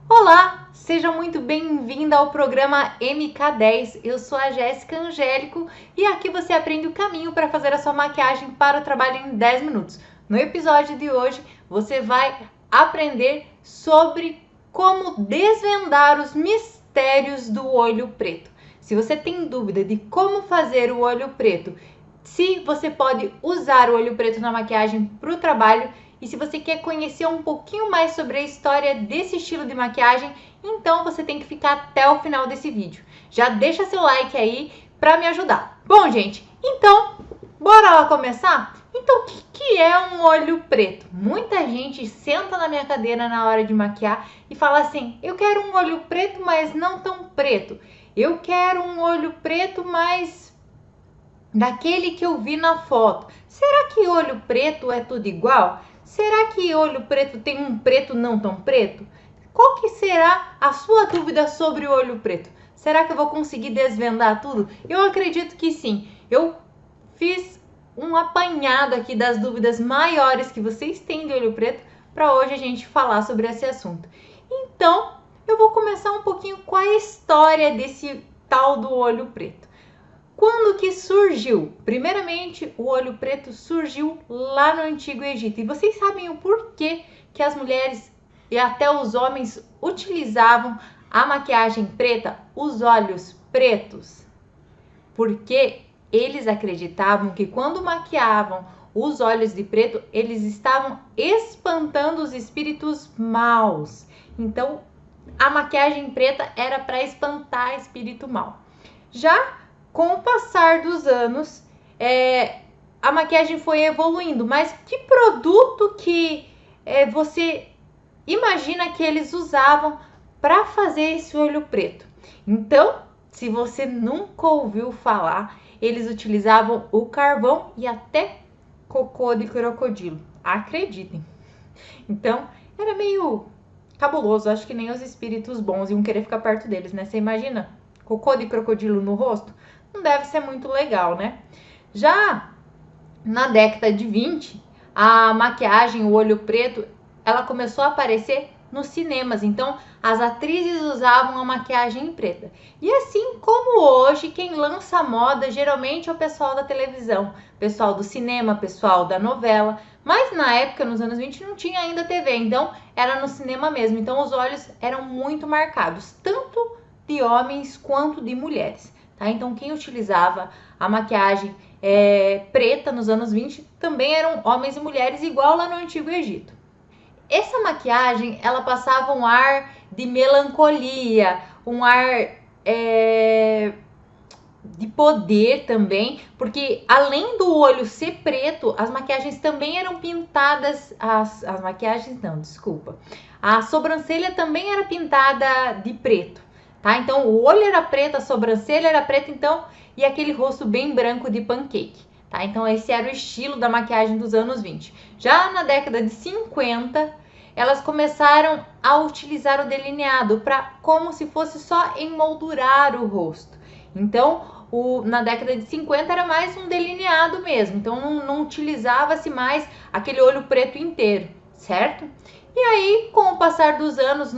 Olá, seja muito bem-vinda ao programa MK10. Eu sou a Jéssica Angélico e aqui você aprende o caminho para fazer a sua maquiagem para o trabalho em 10 minutos. No episódio de hoje, você vai aprender sobre como desvendar os mistérios do olho preto. Se você tem dúvida de como fazer o olho preto, se você pode usar o olho preto na maquiagem para o trabalho, e se você quer conhecer um pouquinho mais sobre a história desse estilo de maquiagem, então você tem que ficar até o final desse vídeo. Já deixa seu like aí para me ajudar. Bom, gente, então, bora lá começar? Então, o que é um olho preto? Muita gente senta na minha cadeira na hora de maquiar e fala assim, eu quero um olho preto, mas não tão preto. Eu quero um olho preto, mas daquele que eu vi na foto. Será que olho preto é tudo igual? Será que olho preto tem um preto não tão preto? Qual que será a sua dúvida sobre o olho preto? Será que eu vou conseguir desvendar tudo? Eu acredito que sim. Eu fiz um apanhado aqui das dúvidas maiores que vocês têm de olho preto para hoje a gente falar sobre esse assunto. Então, eu vou começar um pouquinho com a história desse tal do olho preto. Quando que surgiu? Primeiramente, o olho preto surgiu lá no Antigo Egito. E vocês sabem o porquê que as mulheres e até os homens utilizavam a maquiagem preta, os olhos pretos? Porque eles acreditavam que quando maquiavam os olhos de preto, eles estavam espantando os espíritos maus. Então, a maquiagem preta era para espantar espírito mau. Já com o passar dos anos, a maquiagem foi evoluindo. Mas que produto que você imagina que eles usavam para fazer esse olho preto? Então, se você nunca ouviu falar, eles utilizavam o carvão e até cocô de crocodilo. Acreditem. Então, era meio cabuloso. Acho que nem os espíritos bons iam querer ficar perto deles, né? Você imagina? Cocô de crocodilo no rosto? Não deve ser muito legal, né? Já na década de 20, a maquiagem, o olho preto, ela começou a aparecer nos cinemas. Então, as atrizes usavam a maquiagem preta. E assim como hoje, quem lança a moda geralmente é o pessoal da televisão, pessoal do cinema, pessoal da novela. Mas na época, nos anos 20, não tinha ainda TV, então era no cinema mesmo. Então, os olhos eram muito marcados, tanto de homens quanto de mulheres. Tá? Então, quem utilizava a maquiagem preta nos anos 20 também eram homens e mulheres, igual lá no Antigo Egito. Essa maquiagem, ela passava um ar de melancolia, um ar de poder também, porque além do olho ser preto, as maquiagens também eram pintadas, as maquiagens não, desculpa, a sobrancelha também era pintada de preto. Tá? Então, o olho era preto, a sobrancelha era preta, então, e aquele rosto bem branco de pancake. Tá? Então, esse era o estilo da maquiagem dos anos 20. Já na década de 50, elas começaram a utilizar o delineado para como se fosse só emoldurar o rosto. Então, na década de 50 era mais um delineado mesmo. Então, não utilizava-se mais aquele olho preto inteiro, certo? E aí, com o passar dos anos,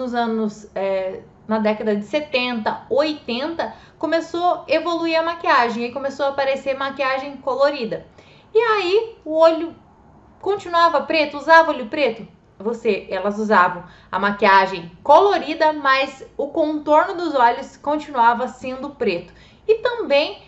na década de 70, 80, começou a evoluir a maquiagem e começou a aparecer maquiagem colorida. E aí o olho continuava preto, usava olho preto? Elas usavam a maquiagem colorida, mas o contorno dos olhos continuava sendo preto. E também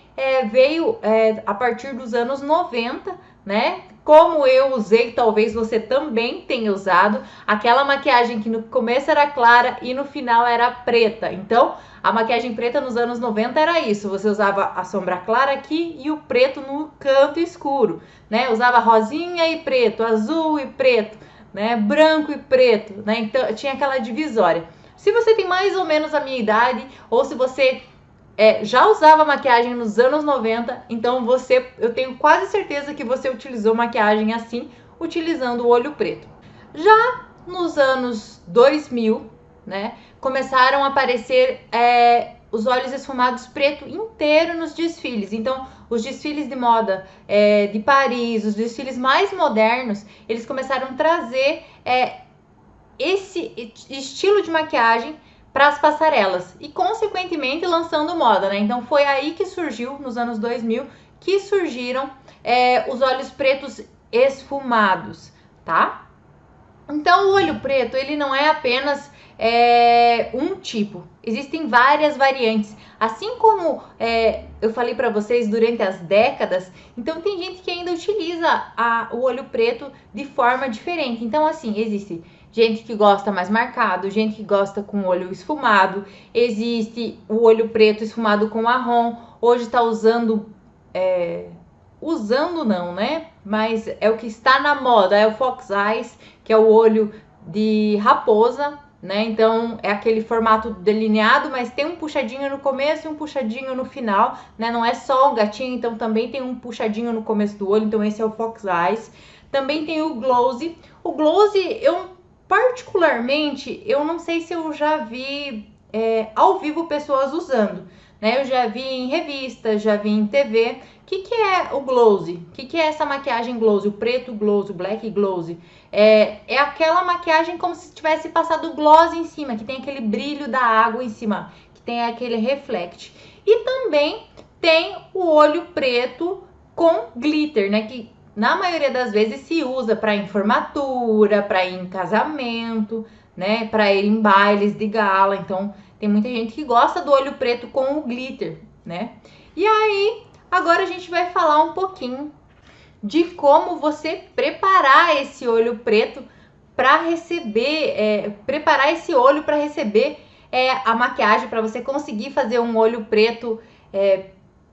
veio a partir dos anos 90, né? Como eu usei, talvez você também tenha usado, aquela maquiagem que no começo era clara e no final era preta. Então, a maquiagem preta nos anos 90 era isso, você usava a sombra clara aqui e o preto no canto escuro, né? Usava rosinha e preto, azul e preto, né? Branco e preto, né? Então, tinha aquela divisória. Se você tem mais ou menos a minha idade, ou se você já usava maquiagem nos anos 90, então eu tenho quase certeza que você utilizou maquiagem assim, utilizando o olho preto. Já nos anos 2000, né, começaram a aparecer os olhos esfumados preto inteiro nos desfiles. Então, os desfiles de moda de Paris, os desfiles mais modernos, eles começaram a trazer esse estilo de maquiagem para as passarelas e, consequentemente, lançando moda, né? Então, foi aí que surgiu, nos anos 2000, que surgiram os olhos pretos esfumados, tá? Então, o olho preto, ele não é apenas um tipo. Existem várias variantes. Assim como eu falei para vocês durante as décadas, então tem gente que ainda utiliza o olho preto de forma diferente. Então, assim, existe gente que gosta mais marcado, gente que gosta com o olho esfumado, existe o olho preto esfumado com marrom. Hoje está usando não, né? Mas é o que está na moda, é o Fox Eyes, que é o olho de raposa, né? Então é aquele formato delineado, mas tem um puxadinho no começo e um puxadinho no final, né? Não é só o gatinho, então também tem um puxadinho no começo do olho, então esse é o Fox Eyes. Também tem o Glossy. O Glossy, particularmente, eu não sei se eu já vi ao vivo pessoas usando, né? Eu já vi em revistas, já vi em TV. O que é o Glossy? O que é essa maquiagem Glossy? O preto Glossy, o black Glossy. É aquela maquiagem como se tivesse passado gloss em cima, que tem aquele brilho da água em cima, que tem aquele reflect. E também tem o olho preto com glitter, né? Que na maioria das vezes se usa para ir em formatura, para ir em casamento, né? Para ir em bailes de gala. Então, tem muita gente que gosta do olho preto com o glitter, né? E aí, agora a gente vai falar um pouquinho de como você preparar esse olho preto para receber, preparar esse olho para receber a maquiagem, para você conseguir fazer um olho preto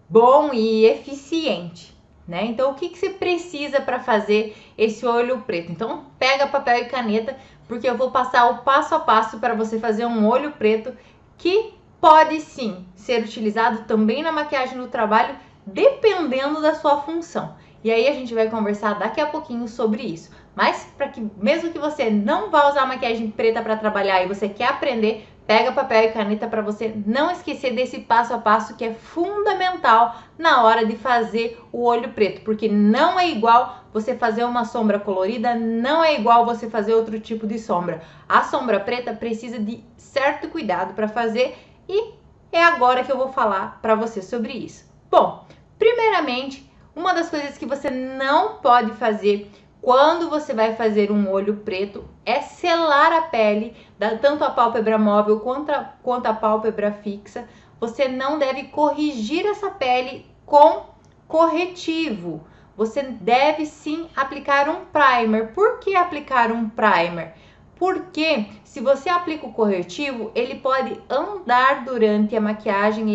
bom e eficiente, né? Então, o que você precisa para fazer esse olho preto? Então, pega papel e caneta, porque eu vou passar o passo a passo para você fazer um olho preto que pode sim ser utilizado também na maquiagem do trabalho, dependendo da sua função. E aí a gente vai conversar daqui a pouquinho sobre isso. Mas para que mesmo que você não vá usar maquiagem preta para trabalhar e você quer aprender, pega papel e caneta para você não esquecer desse passo a passo que é fundamental na hora de fazer o olho preto, porque não é igual você fazer uma sombra colorida, não é igual você fazer outro tipo de sombra. A sombra preta precisa de certo cuidado para fazer e é agora que eu vou falar para você sobre isso. Bom, primeiramente, uma das coisas que você não pode fazer quando você vai fazer um olho preto é selar a pele, tanto a pálpebra móvel quanto a pálpebra fixa. Você não deve corrigir essa pele com corretivo. Você deve sim aplicar um primer. Por que aplicar um primer? Porque se você aplica o corretivo, ele pode andar durante a maquiagem,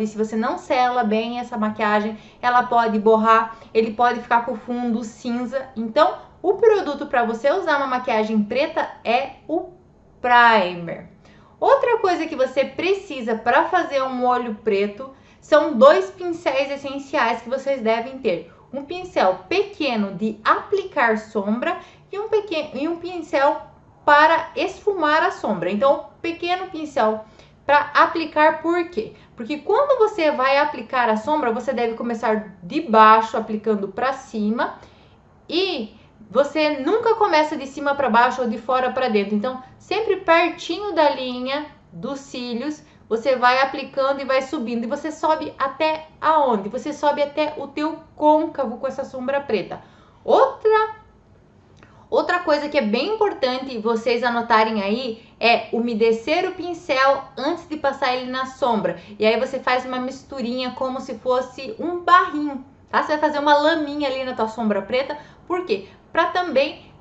se você não sela bem essa maquiagem, ela pode borrar, ele pode ficar com o fundo cinza. Então, o produto para você usar uma maquiagem preta é o primer. Outra coisa que você precisa para fazer um olho preto são 2 pincéis essenciais que vocês devem ter. Um pincel pequeno de aplicar sombra e um pincel para esfumar a sombra. Então, pequeno pincel para aplicar, por quê? Porque quando você vai aplicar a sombra, você deve começar de baixo, aplicando para cima, e você nunca começa de cima para baixo ou de fora para dentro. Então, sempre pertinho da linha dos cílios, você vai aplicando e vai subindo. E você sobe até aonde? Você sobe até o teu côncavo com essa sombra preta. Outra coisa que é bem importante vocês anotarem aí é umedecer o pincel antes de passar ele na sombra. E aí você faz uma misturinha como se fosse um barrinho, tá? Você vai fazer uma laminha ali na tua sombra preta. Por quê? Para também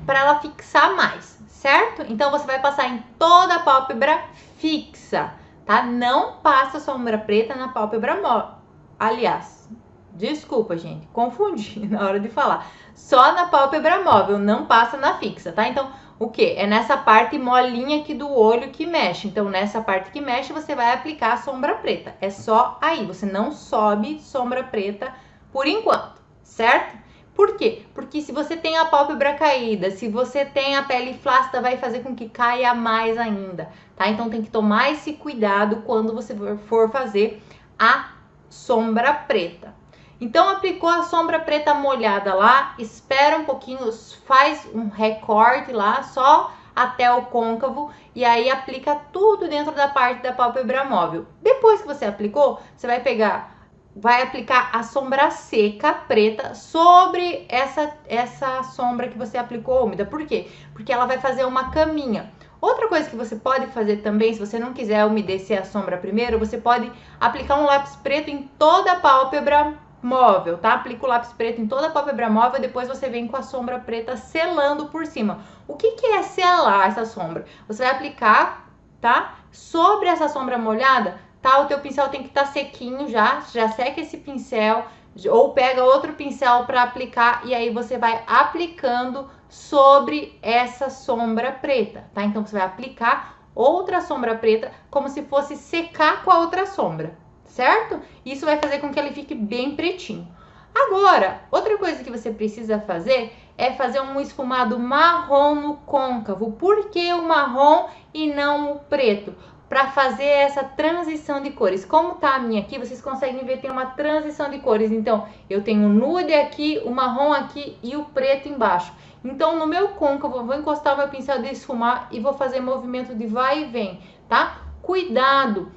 para ela fixar mais, certo? Então você vai passar em toda a pálpebra fixa, tá? Não passa sombra preta na pálpebra móvel. Aliás, desculpa, gente, confundi na hora de falar. Só na pálpebra móvel, não passa na fixa, tá? Então, o que? É nessa parte molinha aqui do olho que mexe. Então, nessa parte que mexe, você vai aplicar a sombra preta. É só aí, você não sobe sombra preta por enquanto, certo? Por quê? Porque se você tem a pálpebra caída, se você tem a pele flácida, vai fazer com que caia mais ainda, tá? Então, tem que tomar esse cuidado quando você for fazer a sombra preta. Então, aplicou a sombra preta molhada lá, espera um pouquinho, faz um recorte lá, só até o côncavo, e aí aplica tudo dentro da parte da pálpebra móvel. Depois que você aplicou, você vai aplicar a sombra seca preta sobre essa sombra que você aplicou úmida. Por quê? Porque ela vai fazer uma caminha. Outra coisa que você pode fazer também, se você não quiser umedecer a sombra primeiro, você pode aplicar um lápis preto em toda a pálpebra móvel, tá? Aplica o lápis preto em toda a pálpebra móvel, depois você vem com a sombra preta selando por cima. O que é selar essa sombra? Você vai aplicar, tá? Sobre essa sombra molhada, tá? O teu pincel tem que estar sequinho já seca esse pincel, ou pega outro pincel para aplicar e aí você vai aplicando sobre essa sombra preta, tá? Então você vai aplicar outra sombra preta como se fosse secar com a outra sombra, certo? Isso vai fazer com que ele fique bem pretinho. Agora, outra coisa que você precisa fazer é fazer um esfumado marrom no côncavo. Por que o marrom e não o preto? Para fazer essa transição de cores. Como tá a minha aqui, vocês conseguem ver, tem uma transição de cores. Então, eu tenho o nude aqui, o marrom aqui e o preto embaixo. Então, no meu côncavo, eu vou encostar o meu pincel de esfumar e vou fazer movimento de vai e vem, tá? Cuidado!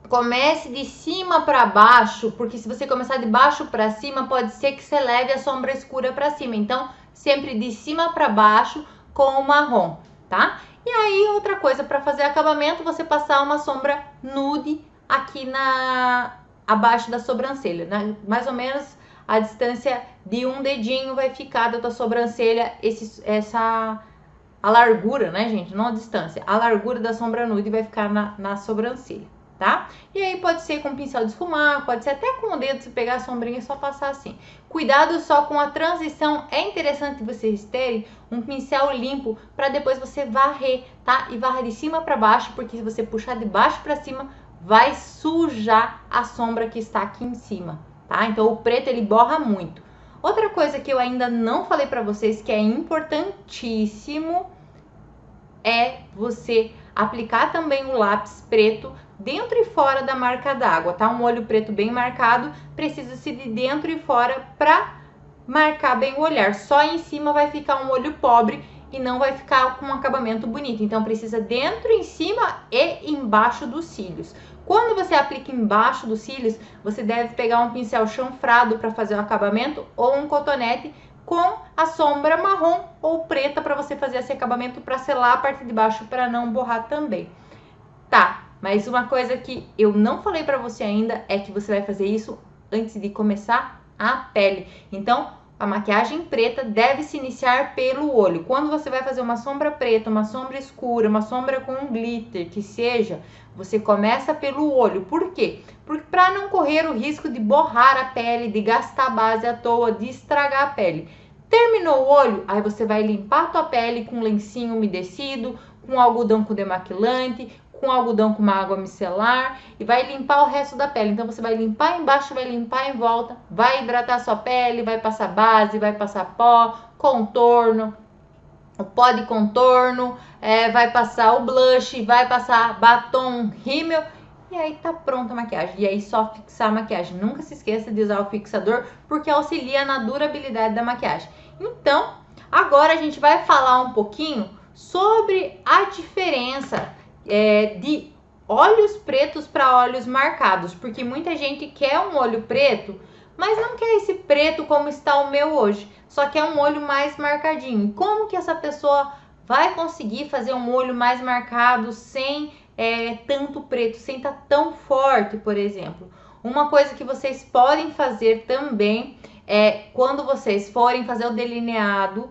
Comece de cima para baixo, porque se você começar de baixo para cima, pode ser que você leve a sombra escura para cima. Então, sempre de cima para baixo com o marrom, tá? E aí, outra coisa, para fazer acabamento, você passar uma sombra nude aqui abaixo da sobrancelha, né? Mais ou menos a distância de um dedinho vai ficar da tua sobrancelha, a largura, né, gente? Não a distância. A largura da sombra nude vai ficar na sobrancelha, tá? E aí pode ser com pincel de esfumar, pode ser até com o dedo, se pegar a sombrinha e só passar assim. Cuidado só com a transição, é interessante vocês terem um pincel limpo para depois você varrer, tá? E varrer de cima para baixo, porque se você puxar de baixo para cima, vai sujar a sombra que está aqui em cima, tá? Então o preto ele borra muito. Outra coisa que eu ainda não falei para vocês que é importantíssimo é você aplicar também o lápis preto dentro e fora da marca d'água, tá? Um olho preto bem marcado, precisa-se de dentro e fora para marcar bem o olhar. Só em cima vai ficar um olho pobre e não vai ficar com um acabamento bonito. Então, precisa dentro, em cima e embaixo dos cílios. Quando você aplica embaixo dos cílios, você deve pegar um pincel chanfrado para fazer o acabamento ou um cotonete com a sombra marrom ou preta para você fazer esse acabamento para selar a parte de baixo para não borrar também. Tá, mas uma coisa que eu não falei para você ainda é que você vai fazer isso antes de começar a pele. Então, a maquiagem preta deve se iniciar pelo olho. Quando você vai fazer uma sombra preta, uma sombra escura, uma sombra com um glitter, que seja, você começa pelo olho. Por quê? Porque para não correr o risco de borrar a pele, de gastar base à toa, de estragar a pele. Terminou o olho, aí você vai limpar a tua pele com um lencinho umedecido, com algodão com demaquilante, com algodão com uma água micelar e vai limpar o resto da pele. Então, você vai limpar embaixo, vai limpar em volta, vai hidratar a sua pele, vai passar base, vai passar pó, contorno, o pó de contorno, vai passar o blush, vai passar batom, rímel e aí tá pronta a maquiagem. E aí só fixar a maquiagem. Nunca se esqueça de usar o fixador porque auxilia na durabilidade da maquiagem. Então, agora a gente vai falar um pouquinho sobre a diferença de olhos pretos para olhos marcados, porque muita gente quer um olho preto, mas não quer esse preto como está o meu hoje, só quer um olho mais marcadinho. Como que essa pessoa vai conseguir fazer um olho mais marcado sem tanto preto, sem estar tão forte, por exemplo? Uma coisa que vocês podem fazer também é quando vocês forem fazer o delineado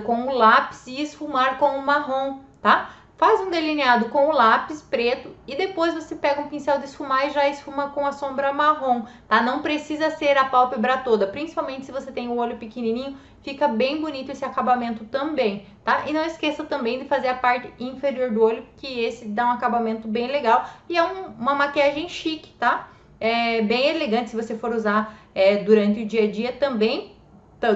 com o lápis e esfumar com o marrom, tá? Faz um delineado com o lápis preto e depois você pega um pincel de esfumar e já esfuma com a sombra marrom, tá? Não precisa ser a pálpebra toda, principalmente se você tem um olho pequenininho, fica bem bonito esse acabamento também, tá? E não esqueça também de fazer a parte inferior do olho, que esse dá um acabamento bem legal e é uma maquiagem chique, tá? É bem elegante se você for usar durante o dia a dia também.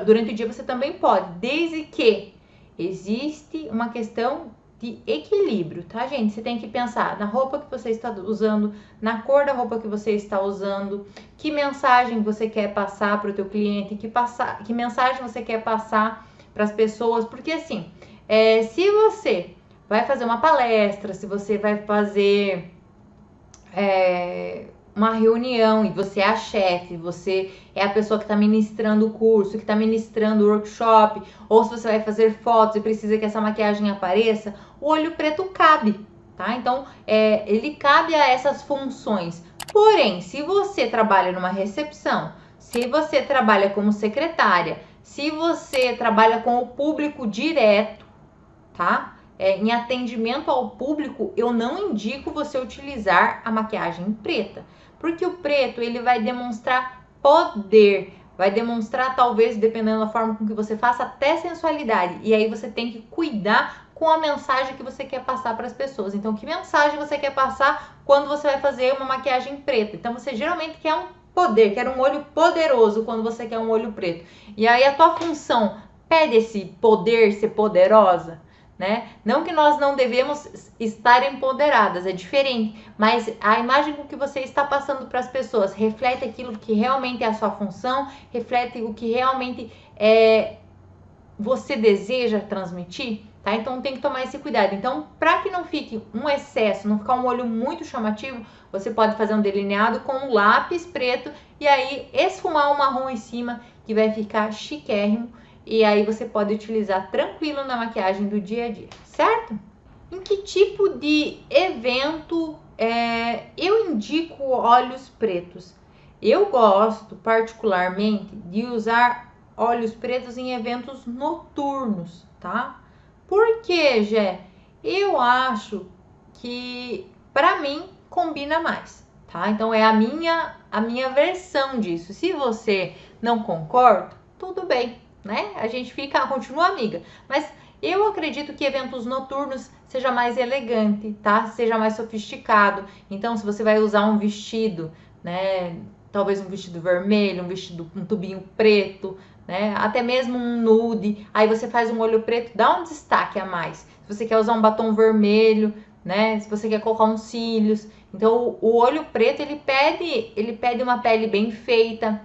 Durante o dia você também pode, desde que existe uma questão de equilíbrio, tá, gente? Você tem que pensar na roupa que você está usando, na cor da roupa que você está usando, que mensagem você quer passar para o teu cliente, que mensagem você quer passar para as pessoas, porque assim, se você vai fazer uma palestra, se você vai fazer uma reunião e você é a chefe, você é a pessoa que está ministrando o curso, que está ministrando o workshop, ou se você vai fazer fotos e precisa que essa maquiagem apareça, o olho preto cabe, tá? Então, ele cabe a essas funções. Porém, se você trabalha numa recepção, se você trabalha como secretária, se você trabalha com o público direto, tá? Em atendimento ao público, eu não indico você utilizar a maquiagem preta, porque o preto ele vai demonstrar poder, vai demonstrar talvez, dependendo da forma com que você faça, até sensualidade, e aí você tem que cuidar com a mensagem que você quer passar para as pessoas. Então, que mensagem você quer passar quando você vai fazer uma maquiagem preta? Então, você geralmente quer um poder, quer um olho poderoso quando você quer um olho preto, e aí a tua função pede esse poder, ser poderosa, né? Não que nós não devemos estar empoderadas, é diferente, mas a imagem com que você está passando para as pessoas reflete aquilo que realmente é a sua função, reflete o que realmente você deseja transmitir, tá? Então tem que tomar esse cuidado. Então, para que não fique um excesso, não ficar um olho muito chamativo, você pode fazer um delineado com um lápis preto e aí esfumar um marrom em cima, que vai ficar chiquérrimo. E aí você pode utilizar tranquilo na maquiagem do dia a dia, certo? Em que tipo de evento eu indico olhos pretos? Eu gosto particularmente de usar olhos pretos em eventos noturnos, tá? Por quê, Gé? Eu acho que para mim combina mais, tá? Então é a minha versão disso. Se você não concorda, tudo bem, né? A gente continua amiga, mas eu acredito que eventos noturnos seja mais elegante, tá? Seja mais sofisticado. Então, se você vai usar um vestido, né? Talvez um vestido vermelho, um tubinho preto, né? Até mesmo um nude. Aí você faz um olho preto, dá um destaque a mais. Se você quer usar um batom vermelho, né? Se você quer colocar uns cílios. Então, o olho preto, ele pede uma pele bem feita.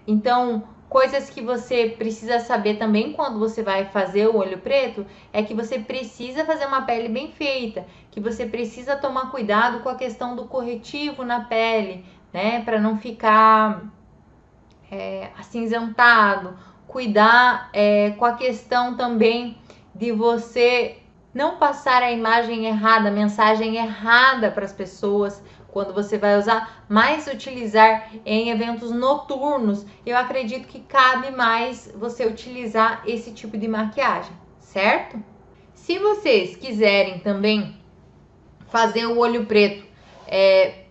Então, coisas que você precisa saber também quando você vai fazer o olho preto é que você precisa fazer uma pele bem feita, que você precisa tomar cuidado com a questão do corretivo na pele, né, para não ficar acinzentado, cuidar com a questão também de você não passar a imagem errada, a mensagem errada para as pessoas quando você vai usar, mas utilizar em eventos noturnos, eu acredito que cabe mais você utilizar esse tipo de maquiagem, certo? Se vocês quiserem também fazer o olho preto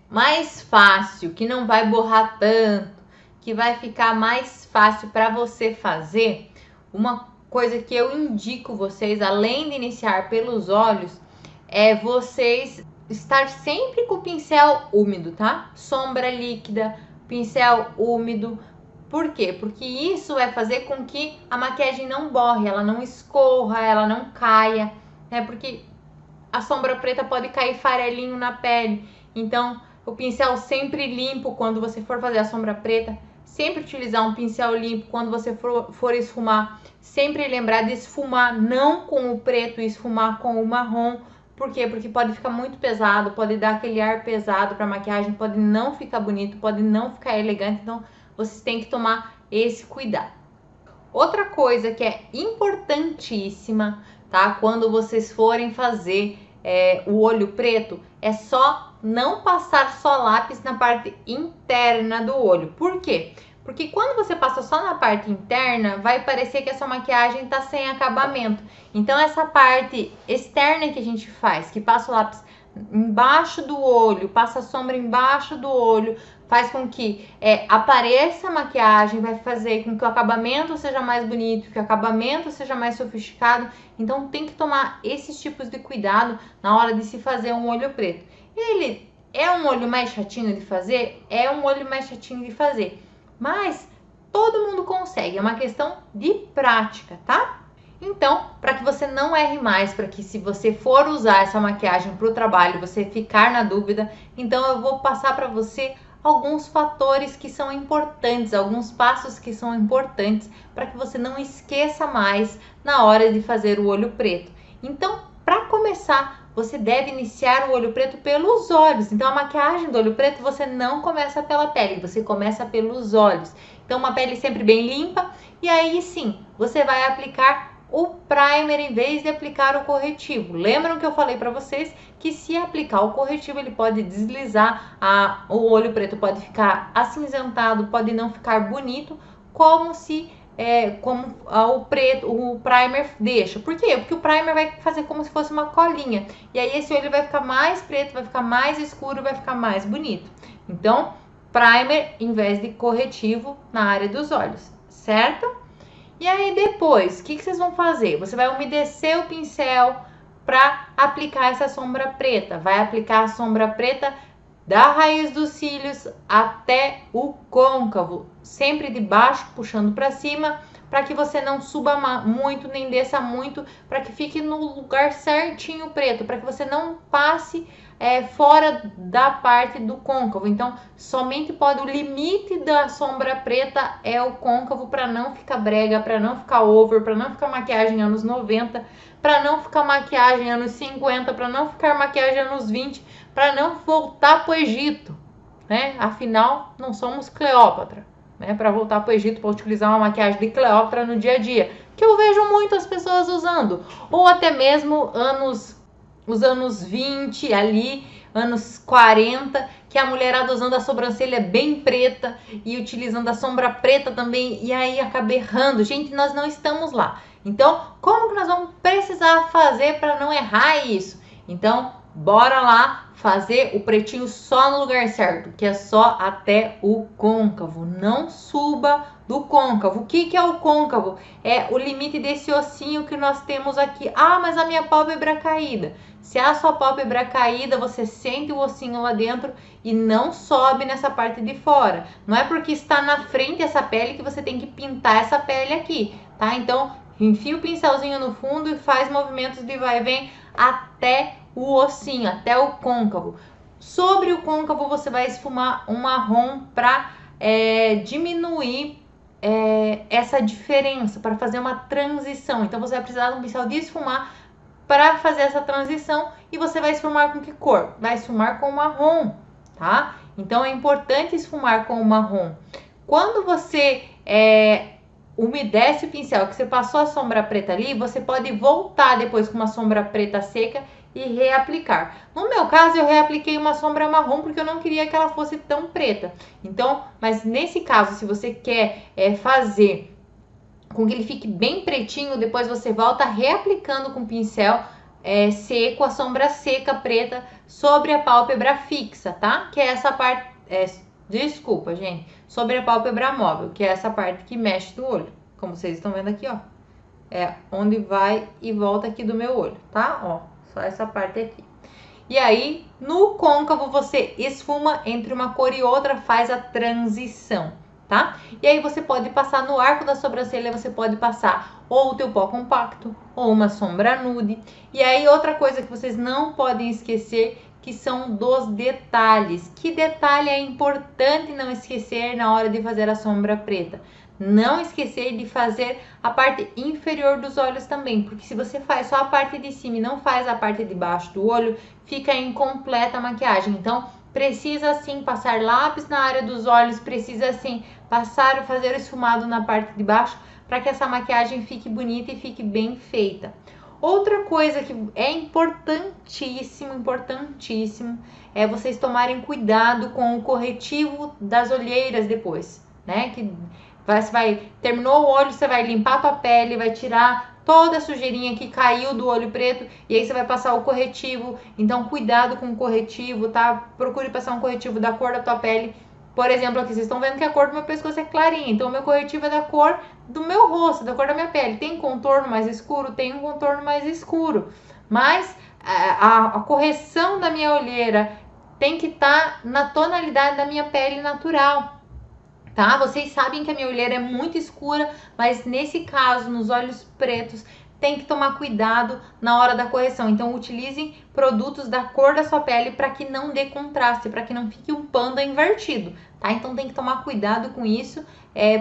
mais fácil, que não vai borrar tanto, que vai ficar mais fácil para você fazer, uma coisa que eu indico vocês, além de iniciar pelos olhos, é vocês estar sempre com o pincel úmido, tá? Sombra líquida, pincel úmido. Por quê? Porque isso vai fazer com que a maquiagem não borre, ela não escorra, ela não caia, né? Porque a sombra preta pode cair farelinho na pele. Então, o pincel sempre limpo quando você for fazer a sombra preta. Sempre utilizar um pincel limpo quando você for esfumar. Sempre lembrar de esfumar não com o preto e esfumar com o marrom. Por quê? Porque pode ficar muito pesado, pode dar aquele ar pesado para a maquiagem, pode não ficar bonito, pode não ficar elegante. Então, vocês têm que tomar esse cuidado. Outra coisa que é importantíssima, tá? Quando vocês forem fazer o olho preto, é só não passar só lápis na parte interna do olho. Por quê? Porque quando você passa só na parte interna, vai parecer que essa maquiagem tá sem acabamento. Então, essa parte externa que a gente faz, que passa o lápis embaixo do olho, passa a sombra embaixo do olho, faz com que apareça a maquiagem, vai fazer com que o acabamento seja mais bonito, que o acabamento seja mais sofisticado. Então, tem que tomar esses tipos de cuidado na hora de se fazer um olho preto. Ele é um olho mais chatinho de fazer? É um olho mais chatinho de fazer. Mas todo mundo consegue, é uma questão de prática, tá? Então, para que você não erre mais, para que se você for usar essa maquiagem para o trabalho, você ficar na dúvida, então eu vou passar para você alguns fatores que são importantes, alguns passos que são importantes para que você não esqueça mais na hora de fazer o olho preto. Então, para começar, você deve iniciar o olho preto pelos olhos. Então, a maquiagem do olho preto você não começa pela pele, você começa pelos olhos. Então, uma pele sempre bem limpa e aí sim, você vai aplicar o primer em vez de aplicar o corretivo. Lembram que eu falei para vocês que se aplicar o corretivo ele pode deslizar, o olho preto pode ficar acinzentado, pode não ficar bonito, como o primer deixa. Por quê? Porque o primer vai fazer como se fosse uma colinha. E aí esse olho vai ficar mais preto, vai ficar mais escuro, vai ficar mais bonito. Então, primer em vez de corretivo na área dos olhos, certo? E aí depois, o que vocês vão fazer? Você vai umedecer o pincel para aplicar essa sombra preta. Vai aplicar a sombra preta da raiz dos cílios até o côncavo, sempre de baixo puxando para cima, para que você não suba muito nem desça muito, para que fique no lugar certinho preto, para que você não passe fora da parte do côncavo. Então, somente o limite da sombra preta é o côncavo, para não ficar brega, para não ficar over, para não ficar maquiagem anos 90, para não ficar maquiagem anos 50, para não ficar maquiagem anos 20, para não voltar para o Egito, né? Afinal, não somos Cleópatra, né? Para voltar para o Egito, para utilizar uma maquiagem de Cleópatra no dia a dia, que eu vejo muitas pessoas usando, ou até mesmo os anos 20 ali, anos 40, que a mulherada usando a sobrancelha bem preta e utilizando a sombra preta também, e aí acaba errando. Gente, nós não estamos lá. Então, como que nós vamos precisar fazer para não errar isso? Então, bora lá fazer o pretinho só no lugar certo, que é só até o côncavo. Não suba do côncavo. O que é o côncavo? É o limite desse ossinho que nós temos aqui. Ah, mas a minha pálpebra caída. Se a sua pálpebra caída, você sente o ossinho lá dentro e não sobe nessa parte de fora. Não é porque está na frente essa pele que você tem que pintar essa pele aqui, tá? Então, enfia o pincelzinho no fundo e faz movimentos de vai e vem até o ossinho, até o côncavo. Sobre o côncavo, você vai esfumar um marrom para diminuir essa diferença, para fazer uma transição. Então, você vai precisar de um pincel de esfumar para fazer essa transição. E você vai esfumar com que cor? Vai esfumar com marrom, tá? Então, é importante esfumar com o marrom. Quando você umedece o pincel, que você passou a sombra preta ali, você pode voltar depois com uma sombra preta seca e reaplicar. No meu caso, eu reapliquei uma sombra marrom porque eu não queria que ela fosse tão preta. Então, mas nesse caso, se você quer fazer com que ele fique bem pretinho, depois você volta reaplicando com o pincel seco, a sombra seca preta sobre a pálpebra fixa, tá? Que é essa parte, desculpa, gente, sobre a pálpebra móvel, que é essa parte que mexe do olho, como vocês estão vendo aqui, ó. É onde vai e volta aqui do meu olho, tá? Ó, só essa parte aqui. E aí, no côncavo, você esfuma entre uma cor e outra, faz a transição, tá? E aí você pode passar no arco da sobrancelha, você pode passar ou o teu pó compacto, ou uma sombra nude. E aí, outra coisa que vocês não podem esquecer, que são dos detalhes. Que detalhe é importante não esquecer na hora de fazer a sombra preta? Não esquecer de fazer a parte inferior dos olhos também, porque se você faz só a parte de cima e não faz a parte de baixo do olho, fica incompleta a maquiagem. Então, precisa sim passar lápis na área dos olhos, precisa sim fazer o esfumado na parte de baixo, para que essa maquiagem fique bonita e fique bem feita. Outra coisa que é importantíssimo, é vocês tomarem cuidado com o corretivo das olheiras depois, né? Que terminou o olho, você vai limpar a tua pele, vai tirar toda a sujeirinha que caiu do olho preto e aí você vai passar o corretivo. Então, cuidado com o corretivo, tá? Procure passar um corretivo da cor da tua pele. Por exemplo, aqui vocês estão vendo que a cor do meu pescoço é clarinha, então o meu corretivo é da cor do meu rosto, da cor da minha pele. Tem contorno mais escuro? Tem um contorno mais escuro. Mas a correção da minha olheira tem que estar na tonalidade da minha pele natural. Tá? Vocês sabem que a minha olheira é muito escura, mas nesse caso, nos olhos pretos, tem que tomar cuidado na hora da correção. Então, utilize produtos da cor da sua pele para que não dê contraste, para que não fique um panda invertido, tá? Então, tem que tomar cuidado com isso,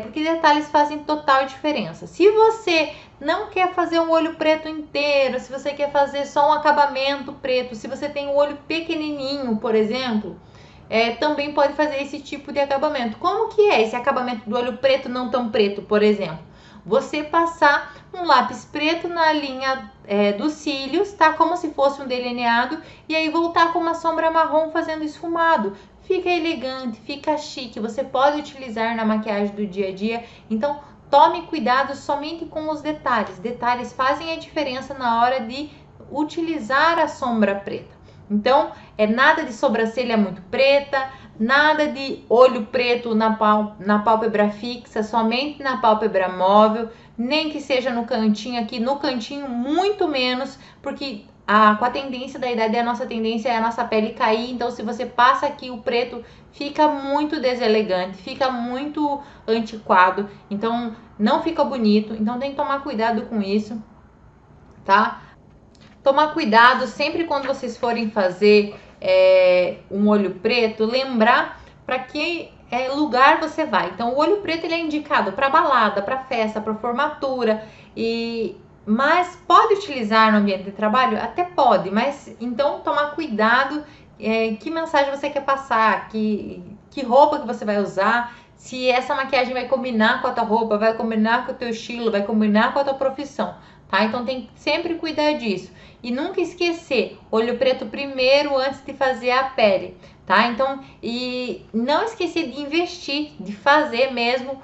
porque detalhes fazem total diferença. Se você não quer fazer um olho preto inteiro, se você quer fazer só um acabamento preto, se você tem um olho pequenininho, por exemplo, também pode fazer esse tipo de acabamento. Como que é esse acabamento do olho preto não tão preto, por exemplo? Você passar um lápis preto na linha dos cílios, tá? Como se fosse um delineado, e aí voltar com uma sombra marrom fazendo esfumado. Fica elegante, fica chique, você pode utilizar na maquiagem do dia a dia. Então, tome cuidado somente com os detalhes. Detalhes fazem a diferença na hora de utilizar a sombra preta. Então, nada de sobrancelha muito preta, nada de olho preto na pálpebra fixa, somente na pálpebra móvel, nem que seja no cantinho aqui, no cantinho muito menos, porque com a tendência da idade, a nossa tendência é a nossa pele cair, então se você passa aqui o preto, fica muito deselegante, fica muito antiquado, então não fica bonito, então tem que tomar cuidado com isso, tá? Tomar cuidado sempre quando vocês forem fazer um olho preto, lembrar para que lugar você vai. Então, o olho preto ele é indicado para balada, para festa, para formatura, mas pode utilizar no ambiente de trabalho? Até pode, mas então tomar cuidado que mensagem você quer passar, que roupa que você vai usar, se essa maquiagem vai combinar com a tua roupa, vai combinar com o teu estilo, vai combinar com a tua profissão, tá? Então tem que sempre cuidar disso. E nunca esquecer, olho preto primeiro antes de fazer a pele, tá? Então, e não esquecer de investir, de fazer mesmo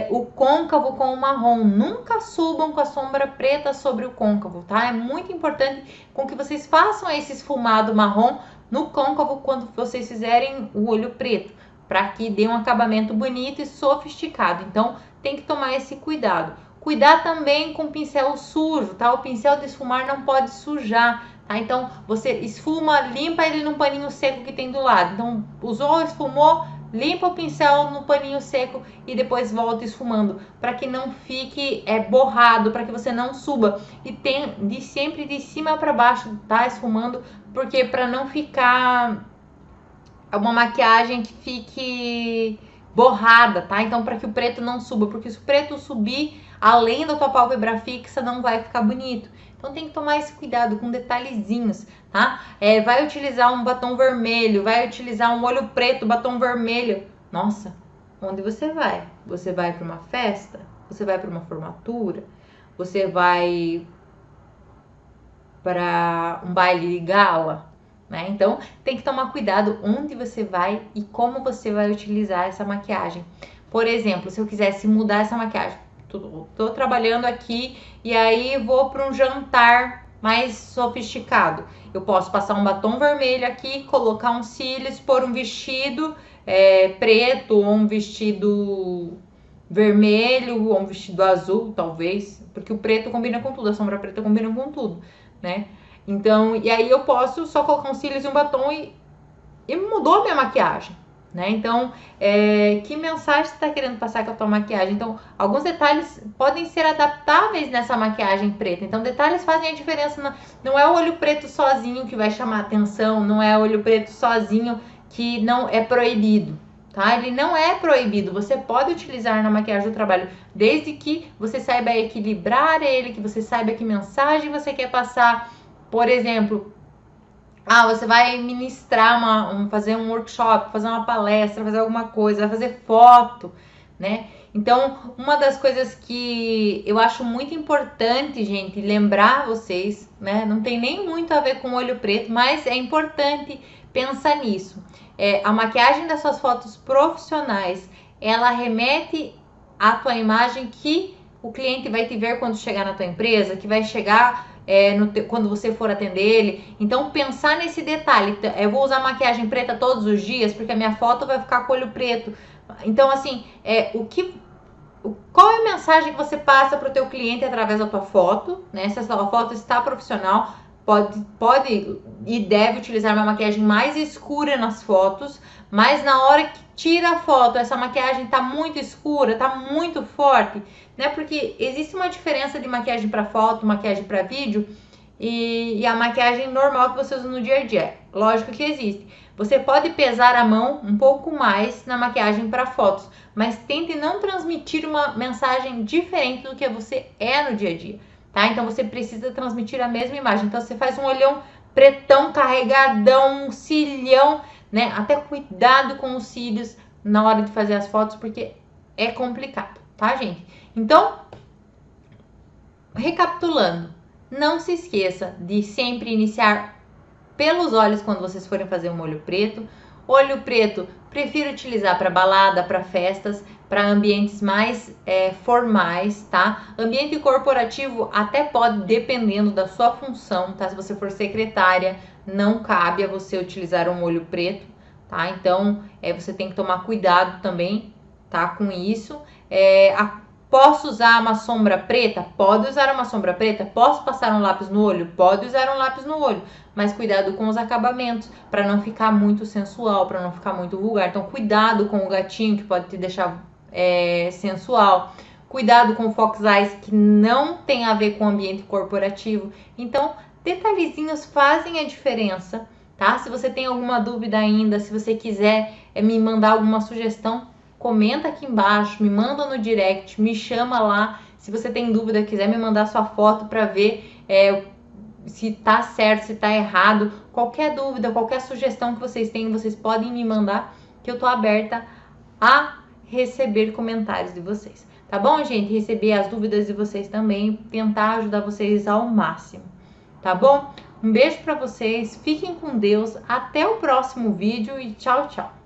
o côncavo com o marrom. Nunca subam com a sombra preta sobre o côncavo, tá? É muito importante com que vocês façam esse esfumado marrom no côncavo quando vocês fizerem o olho preto, para que dê um acabamento bonito e sofisticado. Então, tem que tomar esse cuidado. Cuidar também com o pincel sujo, tá? O pincel de esfumar não pode sujar, tá? Então, você esfuma, limpa ele no paninho seco que tem do lado. Então, usou, esfumou, limpa o pincel no paninho seco e depois volta esfumando, para que não fique borrado, para que você não suba. E tem sempre de cima para baixo, tá? Esfumando, porque para não ficar uma maquiagem que fique borrada, tá? Então, para que o preto não suba, porque se o preto subir além da tua pálpebra fixa, não vai ficar bonito. Então, tem que tomar esse cuidado com detalhezinhos, tá? Vai utilizar um batom vermelho, vai utilizar um olho preto, batom vermelho. Nossa, onde você vai? Você vai para uma festa? Você vai para uma formatura? Você vai para um baile de gala? Né? Então, tem que tomar cuidado onde você vai e como você vai utilizar essa maquiagem. Por exemplo, se eu quisesse mudar essa maquiagem, tô trabalhando aqui e aí vou para um jantar mais sofisticado. Eu posso passar um batom vermelho aqui, colocar uns cílios, pôr um vestido preto ou um vestido vermelho ou um vestido azul, talvez, porque o preto combina com tudo, a sombra preta combina com tudo, né? Então, e aí eu posso só colocar uns cílios e um batom e mudou a minha maquiagem, né? Então, que mensagem você está querendo passar com a tua maquiagem? Então, alguns detalhes podem ser adaptáveis nessa maquiagem preta. Então, detalhes fazem a diferença. Não é o olho preto sozinho que vai chamar atenção, não é o olho preto sozinho que não é proibido, tá? Ele não é proibido, você pode utilizar na maquiagem do trabalho, desde que você saiba equilibrar ele, que você saiba que mensagem você quer passar. Por exemplo, você vai ministrar, fazer um workshop, fazer uma palestra, fazer alguma coisa, vai fazer foto, né? Então, uma das coisas que eu acho muito importante, gente, lembrar vocês, né? Não tem nem muito a ver com o olho preto, mas é importante pensar nisso. A maquiagem das suas fotos profissionais, ela remete à tua imagem que o cliente vai te ver quando chegar na tua empresa, que vai chegar quando você for atender ele. Então, pensar nesse detalhe. Eu vou usar maquiagem preta todos os dias, porque a minha foto vai ficar com olho preto. Então, assim, qual é a mensagem que você passa para o teu cliente através da tua foto, né? Se a sua foto está profissional, pode e deve utilizar uma maquiagem mais escura nas fotos, mas na hora que tira a foto, essa maquiagem tá muito escura, tá muito forte, né? Porque existe uma diferença de maquiagem para foto, maquiagem para vídeo e a maquiagem normal que você usa no dia a dia. Lógico que existe. Você pode pesar a mão um pouco mais na maquiagem para fotos, mas tente não transmitir uma mensagem diferente do que você é no dia a dia, tá? Então você precisa transmitir a mesma imagem. Então você faz um olhão pretão, carregadão, um cílião, né? Até cuidado com os cílios na hora de fazer as fotos, porque é complicado, tá, gente? Então, recapitulando, não se esqueça de sempre iniciar pelos olhos quando vocês forem fazer um olho preto. Olho preto, prefiro utilizar para balada, para festas, para ambientes mais formais, tá? Ambiente corporativo até pode, dependendo da sua função, tá? Se você for secretária, não cabe a você utilizar um olho preto, tá? Então, você tem que tomar cuidado também, tá? Com isso. Posso usar uma sombra preta? Pode usar uma sombra preta. Posso passar um lápis no olho? Pode usar um lápis no olho. Mas cuidado com os acabamentos, para não ficar muito sensual, para não ficar muito vulgar. Então, cuidado com o gatinho, que pode te deixar sensual. Cuidado com o fox eyes, que não tem a ver com o ambiente corporativo. Então, detalhezinhos fazem a diferença, tá? Se você tem alguma dúvida ainda, se você quiser me mandar alguma sugestão, comenta aqui embaixo, me manda no direct, me chama lá. Se você tem dúvida, quiser me mandar sua foto para ver se tá certo, se tá errado, qualquer dúvida, qualquer sugestão que vocês tenham, vocês podem me mandar, que eu tô aberta a receber comentários de vocês. Tá bom, gente? Receber as dúvidas de vocês também, tentar ajudar vocês ao máximo. Tá bom? Um beijo para vocês, fiquem com Deus, até o próximo vídeo e tchau, tchau!